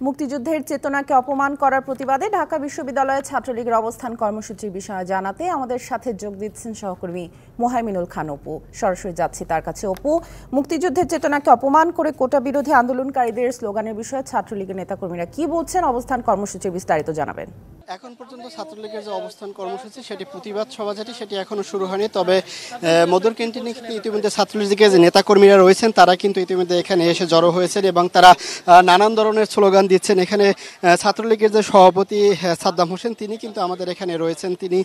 মুক্তিযুদ্ধের চেতনাকে অপমান করার প্রতিবাদে ঢাকা বিশ্ববিদ্যালয়ে ছাত্রলীগের অবস্থান কর্মসূচির বিষয়ে জানাতে আমাদের সাথে যোগ দিচ্ছেন সহকর্মী মোহাইমিনুল খান অপু। সরাসরি যাচ্ছি তার কাছে। অপু, মুক্তিযুদ্ধের চেতনাকে অপমান করে কোটা বিরোধী আন্দোলনকারীদের স্লোগানের বিষয়ে ছাত্রলীগের নেতাকর্মীরা কি বলছেন, অবস্থান কর্মসূচির বিস্তারিত জানাবেন। এখন পর্যন্ত ছাত্রলীগের যে অবস্থান কর্মসূচি সেটি প্রতিবাদ সভা সেটি এখনো শুরু হয়নি। তবে মধুর ক্যান্টিনে ইতিমধ্যে ছাত্রলীগের যে নেতাকর্মীরা রয়েছেন তারা কিন্তু ইতিমধ্যে এখানে এসে জড়ো হয়েছেন এবং তারা নানান ধরনের স্লোগান দিচ্ছেন। এখানে ছাত্রলীগের যে সভাপতি সাদ্দাম হোসেন তিনি কিন্তু আমাদের এখানে রয়েছেন। তিনি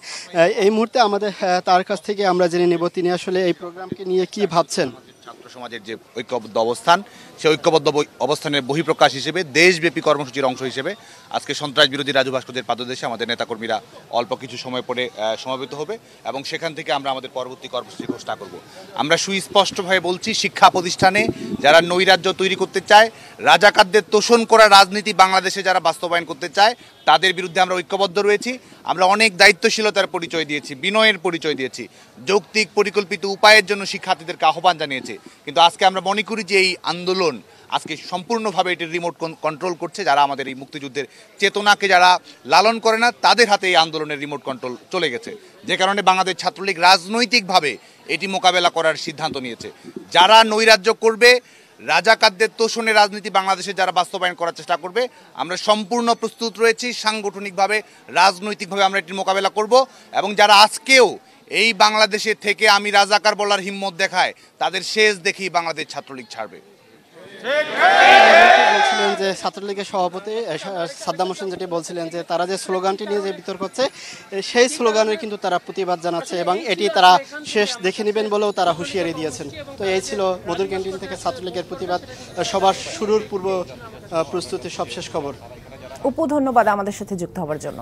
এই মুহূর্তে আমাদের তার কাছ থেকে আমরা জেনে নেব তিনি আসলে এই প্রোগ্রামকে নিয়ে কি ভাবছেন। ছাত্র সমাজের যে ঐক্যবদ্ধ অবস্থান, সেই ঐক্যবদ্ধ অবস্থানের বহিঃপ্রকাশ হিসেবে দেশব্যাপী কর্মসূচির অংশ হিসেবে আজকে সন্ত্রাস বিরোধী রাজু ভাস্কর্যের পাদদেশে আমাদের নেতাকর্মীরা অল্প কিছু সময় পরে সমবেত হবে এবং সেখান থেকে আমরা আমাদের পরবর্তী কর্মসূচি ঘোষণা করব। আমরা সুস্পষ্টভাবে বলছি, শিক্ষা প্রতিষ্ঠানে যারা নৈরাজ্য তৈরি করতে চায়, রাজাকারদের তোষণ করা রাজনীতি বাংলাদেশে যারা বাস্তবায়ন করতে চায়, তাদের বিরুদ্ধে আমরা ঐক্যবদ্ধ রয়েছি। আমরা অনেক দায়িত্বশীলতার পরিচয় দিয়েছি, বিনয়ের পরিচয় দিয়েছি, যৌক্তিক পরিকল্পিত উপায়ের জন্য শিক্ষার্থীদেরকে আহ্বান জানিয়েছি। কিন্তু আজকে আমরা মনে করি যে এই আন্দোলন আজকে সম্পূর্ণভাবে এটির রিমোট কন্ট্রোল করছে যারা আমাদের এই মুক্তিযুদ্ধের চেতনাকে যারা লালন করে না, তাদের হাতে এই আন্দোলনের রিমোট কন্ট্রোল চলে গেছে। যে কারণে বাংলাদেশ ছাত্রলীগ রাজনৈতিকভাবে এটি মোকাবেলা করার সিদ্ধান্ত নিয়েছে। যারা নৈরাজ্য করবে, রাজাকারদের তোষণের রাজনীতি বাংলাদেশে যারা বাস্তবায়ন করার চেষ্টা করবে, আমরা সম্পূর্ণ প্রস্তুত রয়েছি। সাংগঠনিকভাবে, রাজনৈতিকভাবে আমরা এটির মোকাবেলা করব এবং যারা আজকেও এই বাংলাদেশে থেকে আমি রাজাকার বলার হিম্মত দেখায়, তাদের শেষ দেখেই বাংলাদেশ ছাত্রলীগ ছাড়বে। বলছিলেন যে ছাত্রলীগের সভাপতি সাদ্দাম হোসেন যেটি বলছিলেন যে তারা যে স্লোগানটি নিয়ে যে বিতর্ক হচ্ছে সেই স্লোগানের কিন্তু তারা প্রতিবাদ জানাচ্ছে এবং এটি তারা শেষ দেখে নেবেন বলেও তারা হুঁশিয়ারি দিয়েছেন। তো এই ছিল মধুর ক্যান্টিন থেকে ছাত্রলীগের প্রতিবাদ সবার শুরুর পূর্ব প্রস্তুতির সবশেষ খবর। অপু, ধন্যবাদ আমাদের সাথে যুক্ত হওয়ার জন্য।